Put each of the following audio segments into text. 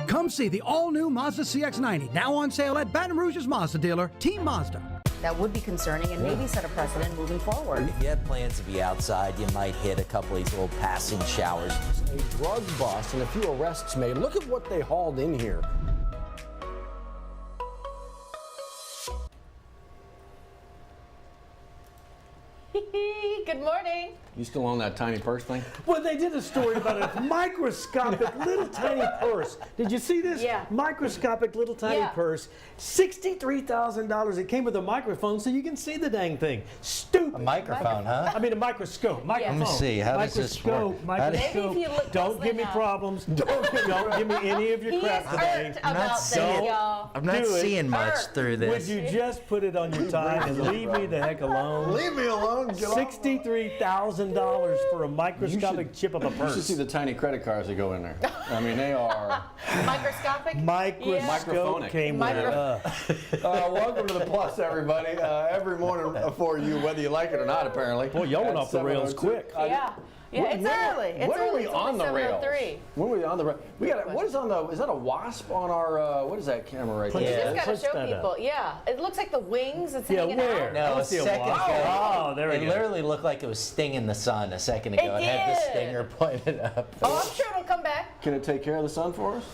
Come see the all-new Mazda CX-90, now on sale at Baton Rouge's Mazda dealer, Team Mazda. That would be concerning and maybe set a precedent moving forward. If you had plans to be outside, you might hit a couple of these little passing showers. A drug bust and a few arrests made. Look at what they hauled in here. Good morning. You still on that tiny purse thing? Well, they did a story about a microscopic little tiny purse. Did you see this? Yeah. Microscopic little tiny purse. $63,000. It came with a microphone so you can see the dang thing. Stupid. A microphone, huh? I mean a microscope. Microphone. Let me see. How does this work? Microscope. Maybe if you look Don't give me problems. Don't give me any of your crap today. I'm not seeing much through this. Would you just put it on your tie and leave me the heck alone? Leave me alone. $63,000 for a microscopic chip of a purse. You should see the tiny credit cards that go in there. I mean, they are Microscopic? Microscope came with it. welcome to the Plus, everybody. Every morning for you, whether you like it or not, apparently. Boy, y'all went off the rails quick. It's early. It's when early. are we It's on only the rails? 7:03. When are we on the rails? We got. What is on the? Is that a wasp on our? What is that camera right You there? just got to Punch show that people. up. Yeah. It looks like the wings. It's Yeah, hanging where? out. No, I a see a second wasp. ago. Oh, there we It go. literally looked like it was stinging the sun a second ago. It had the did. stinger pointed up. Oh, I'm sure it'll come back. Can it take care of the sun for us?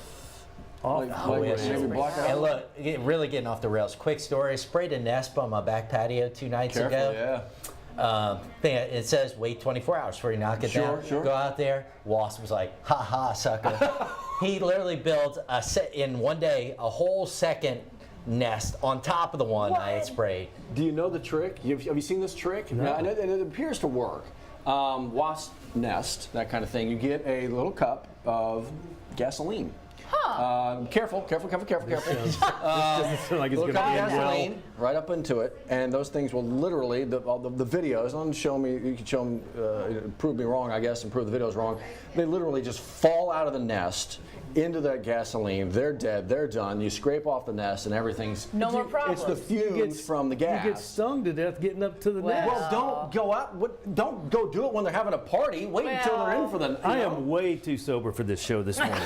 And look, really getting off the rails. Quick story. I sprayed a nest on my back patio 2 nights Careful, ago. It says wait 24 hours before you knock it down. Sure. Go out there. Wasp was like, ha ha, sucker. He literally built in one day a whole second nest on top of the one I had sprayed. Do you know the trick? Have you seen this trick? No. And it appears to work. Wasp nest, that kind of thing. You get a little cup of gasoline. Careful. This doesn't sound like it's going to Little be cup of well. gasoline right up into it, and those things will literally, the videos, don't show me, you can show them, prove me wrong, I guess, and prove the videos wrong. They literally just fall out of the nest into that gasoline. They're dead. They're done. You scrape off the nest, and everything's No more problems. It's the fumes from the gas. You get stung to death getting up to the nest. Well, don't go out. Don't go do it when they're having a party. Wait until they're in for the. I am way too sober for this show this morning.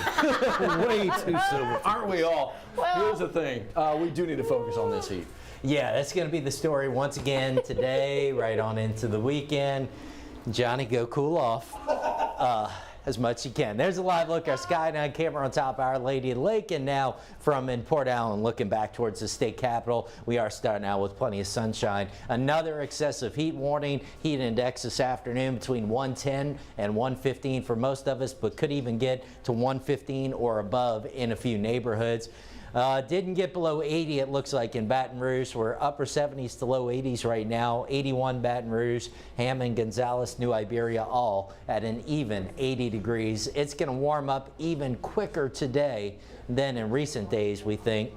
Way too sober. Aren't we all? Here's the thing. We do need to focus on this heat. Yeah, that's going to be the story once again today, right on into the weekend. Johnny, go cool off as much as you can. There's a live look, our Sky9 camera on top of Our Lady of the Lake, and now from in Port Allen, looking back towards the state capitol. We are starting out with plenty of sunshine. Another excessive heat warning. Heat index this afternoon between 110 and 115 for most of us, but could even get to 115 or above in a few neighborhoods. Didn't get below 80, it looks like, in Baton Rouge. We're upper 70s to low 80s right now. 81 Baton Rouge, Hammond, Gonzales, New Iberia, all at an even 80 degrees. It's going to warm up even quicker today than in recent days, we think.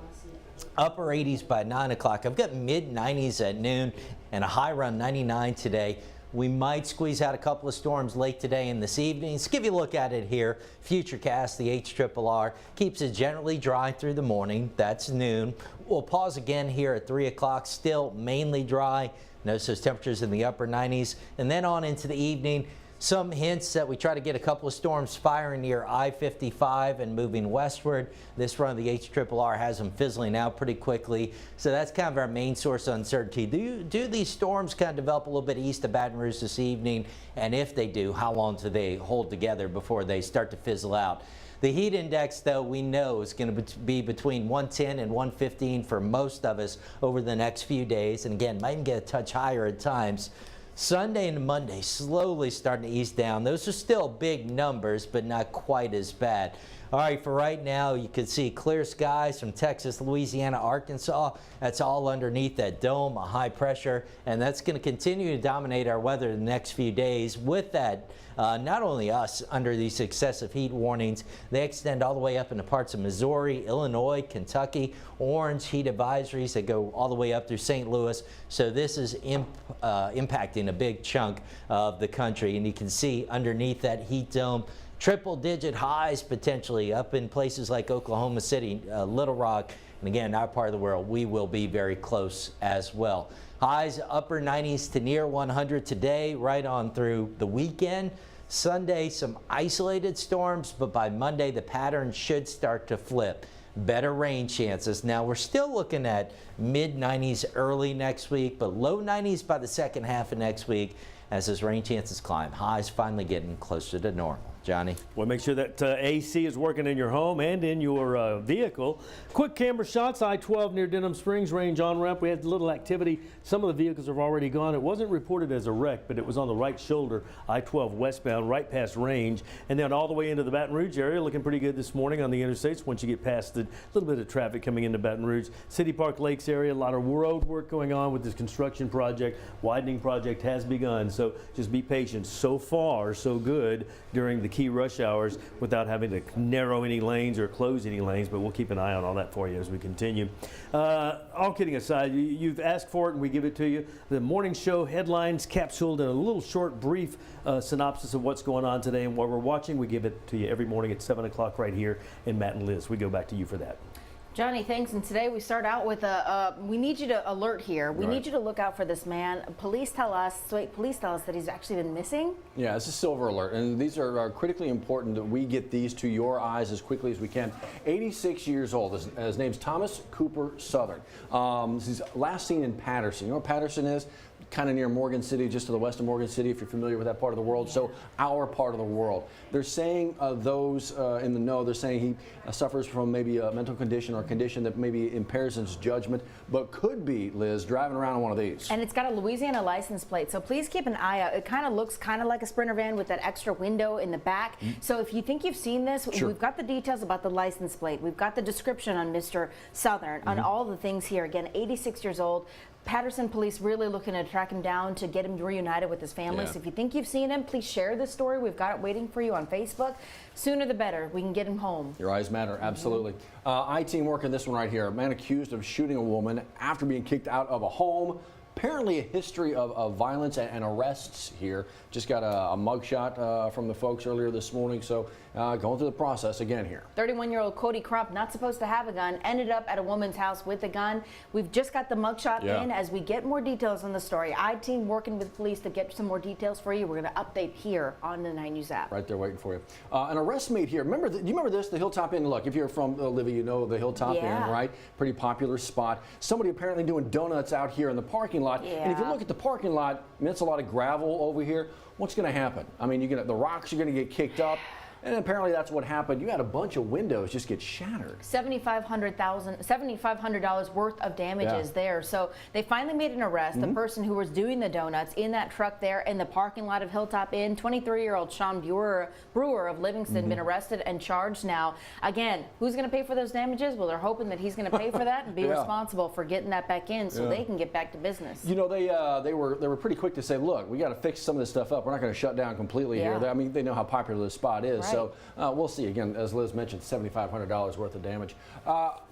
Upper 80s by 9 o'clock. I've got mid 90s at noon and a high around 99 today. We might squeeze out a couple of storms late today and this evening. Let's give you a look at it here. Futurecast, the HRRR, keeps it generally dry through the morning. That's noon. We'll pause again here at 3 o'clock. Still mainly dry. Notice those temperatures in the upper 90s. And then on into the evening, some hints that we try to get a couple of storms firing near I-55 and moving westward. This run of the HRRR has them fizzling out pretty quickly. So that's kind of our main source of uncertainty. Do these storms kind of develop a little bit east of Baton Rouge this evening? And if they do, how long do they hold together before they start to fizzle out? The heat index, though, we know is going to be between 110 and 115 for most of us over the next few days. And again, might even get a touch higher at times. Sunday and Monday slowly starting to ease down. Those are still big numbers, but not quite as bad. All right, for right now, you can see clear skies from Texas, Louisiana, Arkansas. That's all underneath that dome, a high pressure, and that's going to continue to dominate our weather the next few days. With that, not only us under these excessive heat warnings, they extend all the way up into parts of Missouri, Illinois, Kentucky, orange heat advisories that go all the way up through St. Louis. So this is impacting a big chunk of the country, and you can see underneath that heat dome, triple-digit highs potentially up in places like Oklahoma City, Little Rock, And again, our part of the world, we will be very close as well. Highs upper 90s to near 100 today, right on through the weekend. Sunday, some isolated storms, but by Monday, the pattern should start to flip. Better rain chances. Now, we're still looking at mid-90s early next week, but low 90s by the second half of next week as those rain chances climb. Highs finally getting closer to normal. Johnny? Well, make sure that AC is working in your home and in your vehicle. Quick camera shots, I-12 near Denham Springs range on-ramp. We had a little activity. Some of the vehicles have already gone. It wasn't reported as a wreck, but it was on the right shoulder, I-12 westbound, right past range. And then all the way into the Baton Rouge area, looking pretty good this morning on the interstates once you get past the little bit of traffic coming into Baton Rouge. City Park Lakes area, a lot of road work going on with this construction project. Widening project has begun, so just be patient. So far, so good during the key rush hours without having to narrow any lanes or close any lanes, but we'll keep an eye on all that for you as we continue. All kidding aside, you've asked for it and we give it to you. The morning show headlines capsuled in a little short, brief synopsis of what's going on today and what we're watching. We give it to you every morning at 7 o'clock right here in Matt and Liz. We go back to you for that. Johnny, thanks. And today we start out with we need you to alert here. We need you to look out for this man. Police tell us that he's actually been missing. Yeah, it's a silver alert, and these are critically important that we get these to your eyes as quickly as we can. 86 years old. His name's Thomas Cooper Southern. He's last seen in Patterson. You know where Patterson is? Kind of near Morgan City, just to the west of Morgan City, if you're familiar with that part of the world. So our part of the world. They're saying those in the know, they're saying he suffers from maybe a mental condition or a condition that maybe impairs his judgment, but could be, Liz, driving around on one of these. And it's got a Louisiana license plate, so please keep an eye out. It kind of looks like a Sprinter van with that extra window in the back. So if you think you've seen this, we've got the details about the license plate. We've got the description on Mr. Southern, on all the things here. Again, 86 years old. Patterson police really looking to track him down to get him reunited with his family. So if you think you've seen him, please share this story. We've got it waiting for you on Facebook. Sooner the better. We can get him home. Your eyes matter, absolutely. I-team working this one right here. A man accused of shooting a woman after being kicked out of a home. Apparently a history of violence and arrests here. Just got a mugshot from the folks earlier this morning, so going through the process again here. 31-year-old Cody Crump, not supposed to have a gun, ended up at a woman's house with a gun. We've just got the mugshot in. As we get more details on the story, I-team working with police to get some more details for you. We're going to update here on the 9 News app. Right there waiting for you. An arrest made here. Remember, do you remember this? The Hilltop Inn. Look, if you're from Olivia, you know the Hilltop Inn, right? Pretty popular spot. Somebody apparently doing donuts out here in the parking lot. And if you look at the parking lot, I mean, it's a lot of gravel over here. What's going to happen? I mean, the rocks are going to get kicked up. And apparently that's what happened. You had a bunch of windows just get shattered. $7,500 worth of damages there. So they finally made an arrest. The person who was doing the donuts in that truck there in the parking lot of Hilltop Inn, 23-year-old Sean Brewer of Livingston, been arrested and charged now. Again, who's going to pay for those damages? Well, they're hoping that he's going to pay for that and be responsible for getting that back in so they can get back to business. You know, they were pretty quick to say, look, we got to fix some of this stuff up. We're not going to shut down completely here. I mean, they know how popular this spot is. So we'll see. Again, as Liz mentioned, $7,500 worth of damage.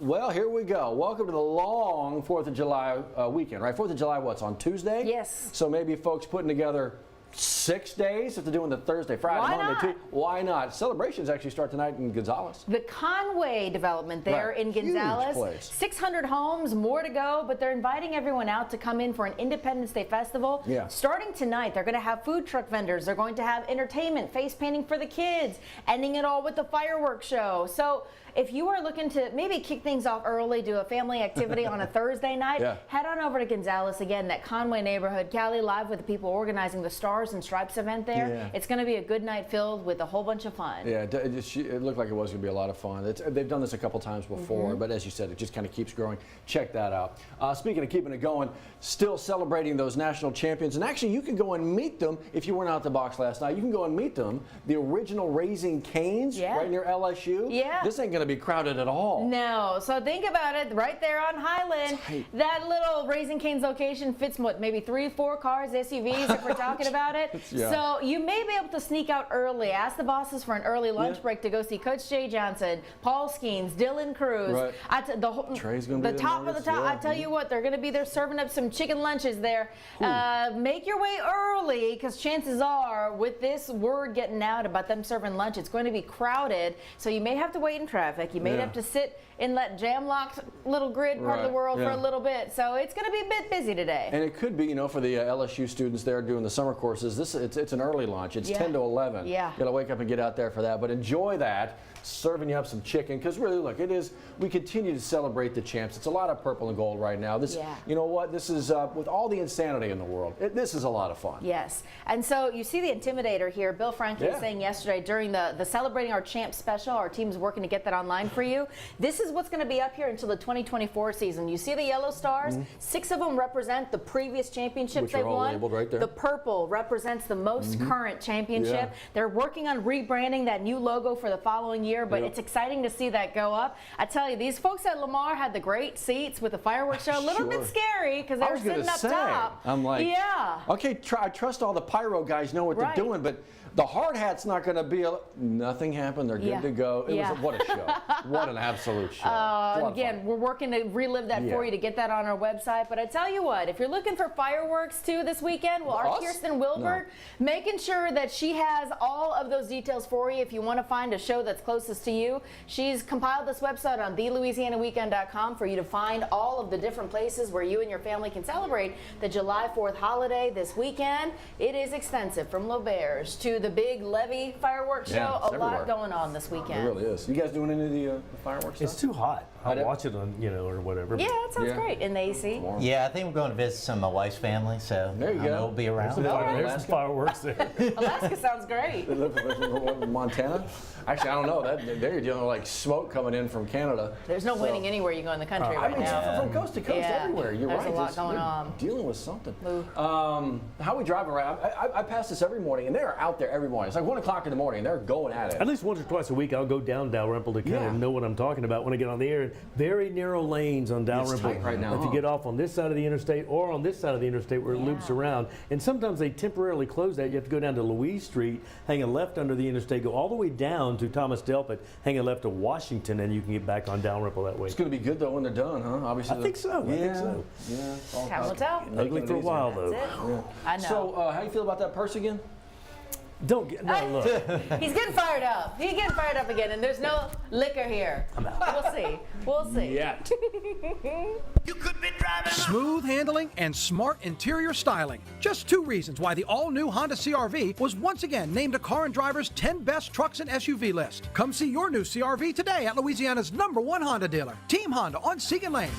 Well, here we go. Welcome to the long 4th of July weekend, right? 4th of July, what's on Tuesday? Yes. So maybe folks putting together 6 days if they're doing the Thursday, Friday, Monday, Tuesday. Why not? Celebrations actually start tonight in Gonzales. The Conway development there in Gonzales. Huge place. 600 homes, more to go, but they're inviting everyone out to come in for an Independence Day festival. Starting tonight, they're going to have food truck vendors. They're going to have entertainment, face painting for the kids, ending it all with the fireworks show. So if you are looking to maybe kick things off early, do a family activity on a Thursday night, head on over to Gonzales again, that Conway neighborhood. Callie live with the people organizing the Stars and Stripes event there. It's going to be a good night filled with a whole bunch of fun. Yeah, it looked like it was going to be a lot of fun. They've done this a couple times before, but as you said, it just kind of keeps growing. Check that out. Speaking of keeping it going, still celebrating those national champions, and actually you can go and meet them if you weren't out the box last night. You can go and meet them, the original Raising Cane's right near LSU. This ain't going to be crowded at all. No, so think about it, right there on Highland. That little Raising Cane's location fits what, maybe 3-4 cars, SUVs if we're talking about it. Yeah. So you may be able to sneak out early. Ask the bosses for an early lunch break to go see Coach Jay Johnson, Paul Skeens, Dylan Cruz. Right. Trey's gonna be the top of the top. Yeah. I tell you what, they're going to be there serving up some chicken lunches there. Make your way early, because chances are, with this word getting out about them serving lunch, it's going to be crowded. So you may have to wait in traffic. You may have to sit in that jam-locked little grid part of the world for a little bit. So it's going to be a bit busy today. And it could be, you know, for the LSU students there doing the summer courses, it's an early lunch. It's 10 to 11. Yeah. You got to wake up and get out there for that. But enjoy that, serving you up some chicken, because really, look, we continue to celebrate the champs. It's a lot of purple and gold right now. You know what, this is, with all the insanity in the world, this is a lot of fun. Yes. And so you see the Intimidator here. Bill Franke was saying yesterday during the Celebrating Our Champs special, our team's working to get that online for you. This is what's going to be up here until the 2024 season. You see the yellow stars? 6 of them represent the previous championships they won. Labeled right there. The purple represents the most current championship. They're working on rebranding that new logo for the following year, but it's exciting to see that go up. I tell you, these folks at Lamar had the great seats with the fireworks show. A little bit scary because they were sitting up top. I'm like, okay, I trust all the pyro guys know what they're doing, but the hard hat's not going to be nothing happened. They're good to go. It was what a show. What an absolute show. Again, we're working to relive that for you to get that on our website. But I tell you what, if you're looking for fireworks too this weekend, well, our Kirsten Wilbert making sure that she has all of those details for you. If you want to find a show that's closest to you, she's compiled this website on thelouisianaweekend.com for you to find all of the different places where you and your family can celebrate the July 4th holiday this weekend. It is extensive, from L'Auberge to the big Levee fireworks show. A lot going on this weekend. It really is. You guys doing any of the fireworks stuff? It's too hot. I'll watch it on, or whatever. Yeah, it sounds great in the AC. Yeah, I think we're going to visit some of my wife's family, so there you go. We'll be around. There's some fireworks there. Alaska sounds great. Montana? Actually, I don't know. There you're dealing with like smoke coming in from Canada. There's no winning anywhere you go in the country right now. From coast to coast, everywhere. You're right. There's a lot going on. Dealing with something. How we driving around? I pass this every morning, and they're out there every morning. It's like 1 o'clock in the morning, and they're going at it. At least once or twice a week, I'll go down Dalrymple to kind of know what I'm talking about when I get on the air. Very narrow lanes on Dalrymple. It's tight right now. If you get off on this side of the interstate or on this side of the interstate where it loops around, and sometimes they temporarily close that. You have to go down to Louise Street, hang a left under the interstate, go all the way down to Thomas Delpit, hang a left to Washington, and you can get back on Dalrymple that way. It's going to be good though when they're done, huh? Obviously. I think so. Yeah. I think so. Yeah. Time will tell. Ugly for a while though. That's it. I know. So, how do you feel about that purse again? Don't get look. He's getting fired up. He's getting fired up again, and there's no liquor here. We'll see. We'll see. Yeah. You could be driving smooth handling and smart interior styling. Just 2 reasons why the all-new Honda CR-V was once again named a Car and Driver's 10 best trucks and SUV list. Come see your new CR-V today at Louisiana's #1 Honda dealer, Team Honda on Seagan Lane.